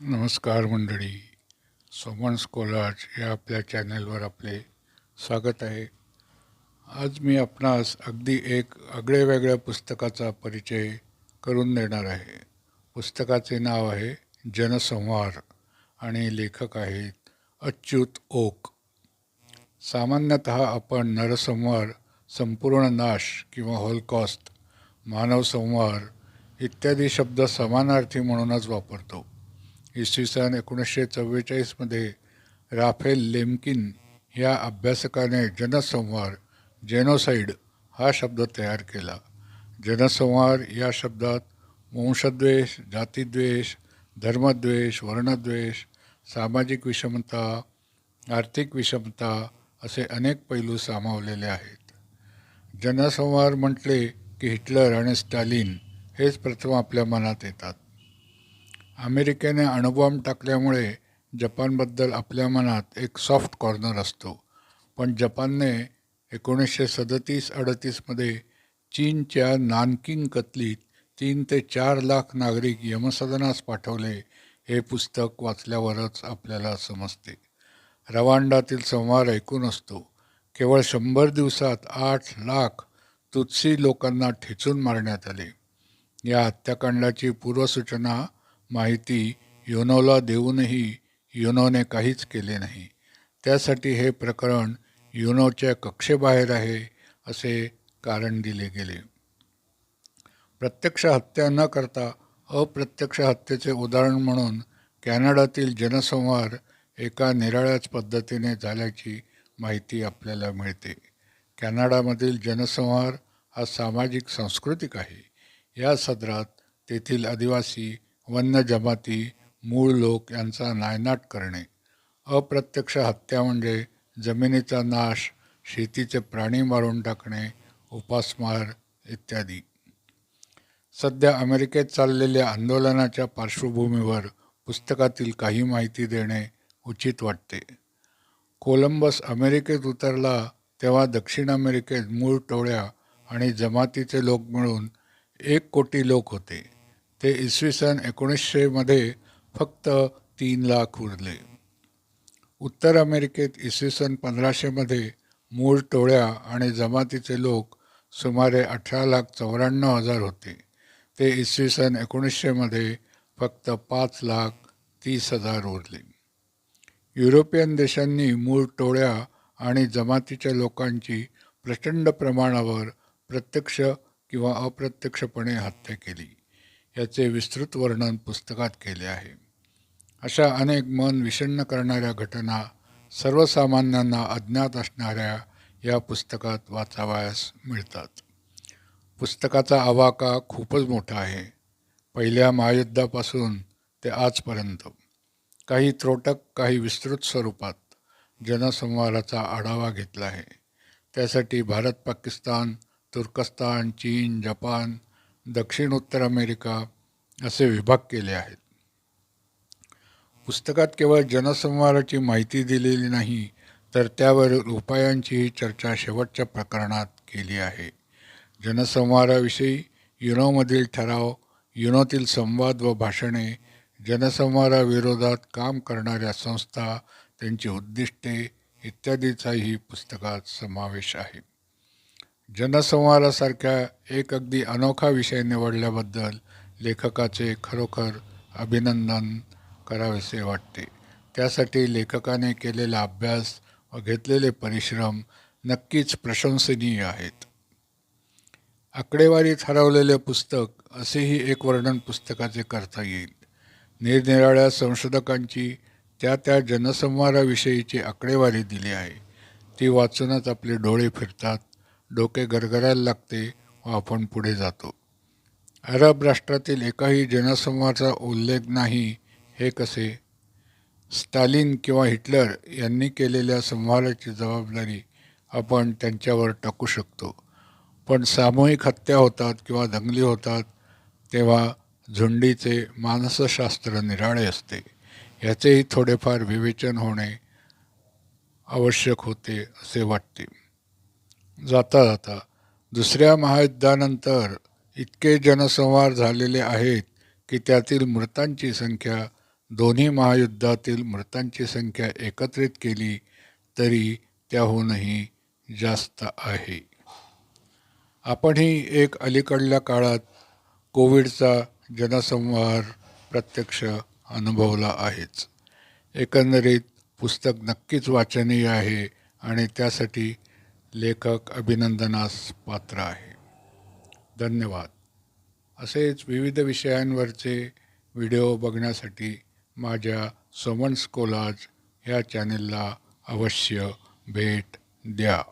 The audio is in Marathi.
नमस्कार मंडळी. सोमन कोलाज या आपल्या चॅनलवर आपले स्वागत आहे. आज मी आपणास अगदी एक आगळेवेगळ्या पुस्तकाचा परिचय करून देणार आहे. पुस्तकाचे नाव आहे जनसंहार आणि लेखक आहेत अच्युत ओक. सामान्यतः आपण नरसंहार, संपूर्ण नाश किंवा होलकॉस्ट, मानवसंहार इत्यादी शब्द समानार्थी म्हणूनच वापरतो. इसवी सन 1944मध्ये राफेल लेम्किन ह्या अभ्यासकाने जनसंहार, जेनोसाइड हा शब्द तयार केला. जनसंहार या शब्दात वंशद्वेष, जातीद्वेष, धर्मद्वेष, वर्णद्वेष, सामाजिक विषमता, आर्थिक विषमता असे अनेक पैलू सामावलेले आहेत. जनसंहार म्हटले की हिटलर आणि स्टालिन हेच प्रथम आपल्या मनात येतात. अमेरिकेने अणुबॉम्ब टाकल्यामुळे जपानबद्दल आपल्या मनात एक सॉफ्ट कॉर्नर असतो. पण जपानने 1937-38मध्ये चीनच्या नानकिंग कतलीत 3 ते 4 लाख नागरिक यमसदनास पाठवले हे पुस्तक वाचल्यावरच आपल्याला समजते. रवांडातील संहार ऐकून असतो. केवळ 100 दिवसात 8 लाख तुत्सी लोकांना ठेचून मारण्यात आले. या हत्याकांडाची पूर्वसूचना माहिती युनोला देऊनही युनोने काहीच केले नाही. त्यासाठी हे प्रकरण युनोच्या कक्षेबाहेर आहे असे कारण दिले गेले. प्रत्यक्ष हत्या न करता अप्रत्यक्ष हत्येचे उदाहरण म्हणून कॅनडातील जनसंहार एका निराळ्याच पद्धतीने झाल्याची माहिती आपल्याला मिळते. कॅनडामधील जनसंहार हा सामाजिक सांस्कृतिक आहे. या सदरात तेथील आदिवासी, वन्य जमाती, मूळ लोक यांचा नायनाट करणे. अप्रत्यक्ष हत्या म्हणजे जमिनीचा नाश, शेतीचे प्राणी मारून टाकणे, उपासमार इत्यादी. सध्या अमेरिकेत चाललेल्या आंदोलनाच्या पार्श्वभूमीवर पुस्तकातील काही माहिती देणे उचित वाटते. कोलंबस अमेरिकेत उतरला तेव्हा दक्षिण अमेरिकेत मूळ टोळ्या आणि जमातीचे लोक मिळून 1 कोटी लोक होते. ते इसवी सन 1900मध्ये फक्त 3 लाख उरले. उत्तर अमेरिकेत इसवी सन 1500मध्ये मूळ टोळ्या आणि जमातीचे लोक सुमारे 18,94,000 होते. ते इसवी सन 1900मध्ये फक्त 5,30,000 उरले. युरोपियन देशांनी मूळ टोळ्या आणि जमातीच्या लोकांची प्रचंड प्रमाणावर प्रत्यक्ष किंवा अप्रत्यक्षपणे हत्या केली. याचे विस्तृत वर्णन पुस्तकात केले आहे. अशा अनेक मन विषण्ण करणाऱ्या घटना सर्वसामान्यांना अज्ञात असणाऱ्या या पुस्तकात वाचावयास मिळतात. पुस्तकाचा आवाका खूपच मोठा आहे. पहिल्या महायुद्धापासून ते आजपर्यंत काही त्रोटक, काही विस्तृत स्वरूपात जनसंहाराचा आढावा घेतला आहे. त्यासाठी भारत, पाकिस्तान, तुर्कस्तान, चीन, जपान, दक्षिण उत्तर अमेरिका असे विभाग केले आहेत. पुस्तकात केवळ जनसंहाराची माहिती दिलेली नाही, तर त्यावरील उपायांचीही चर्चा शेवटच्या प्रकरणात केली आहे. जनसंहाराविषयी युनोमधील ठराव, युनोतील संवाद व भाषणे, जनसंहाराविरोधात काम करणाऱ्या संस्था, त्यांची उद्दिष्टे इत्यादीचाही पुस्तकात समावेश आहे. जनसंहारासारख्या एक अगदी अनोखा विषय निवडल्याबद्दल लेखकाचे खरोखर अभिनंदन करावेसे वाटते. त्यासाठी लेखकाने केलेला अभ्यास व घेतलेले परिश्रम नक्कीच प्रशंसनीय आहेत. आकडेवारीत हरवलेले पुस्तक असेही एक वर्णन पुस्तकाचे करता येईल. निरनिराळ्या संशोधकांची त्या जनसंहाराविषयीची आकडेवारी दिली आहे. ती वाचूनच आपले डोळे फिरतात, डोके गरगरायला लागते व आपण पुढे जातो. अरब राष्ट्रातील एकाही जनसंहाराचा उल्लेख नाही हे कसे? स्टालिन किंवा हिटलर यांनी केलेल्या संहाराची जबाबदारी आपण त्यांच्यावर टाकू शकतो. पण सामूहिक हत्या होतात किंवा दंगली होतात तेव्हा झुंडीचे मानसशास्त्र निराळे असते. ह्याचेही थोडेफार विवेचन होणे आवश्यक होते असे वाटते. जाता जाता दुसऱ्या महायुद्धानंतर इतके जनसंहार झालेले आहेत की त्यातील मृतांची संख्या दोन्ही महायुद्धातील मृतांची संख्या एकत्रित केली तरी त्याहूनही जास्त आहे. आपणही एक अलीकडल्या काळात कोविडचा जनसंहार प्रत्यक्ष अनुभवला आहेच. एकंदरीत पुस्तक नक्कीच वाचनीय आहे आणि त्यासाठी लेखक अभिनंदनास पात्र आहे. धन्यवाद. असेच विविध विषयांवरचे व्हिडिओ बघण्यासाठी माझ्या सोमन कोलाज ह्या चॅनेलला अवश्य भेट द्या.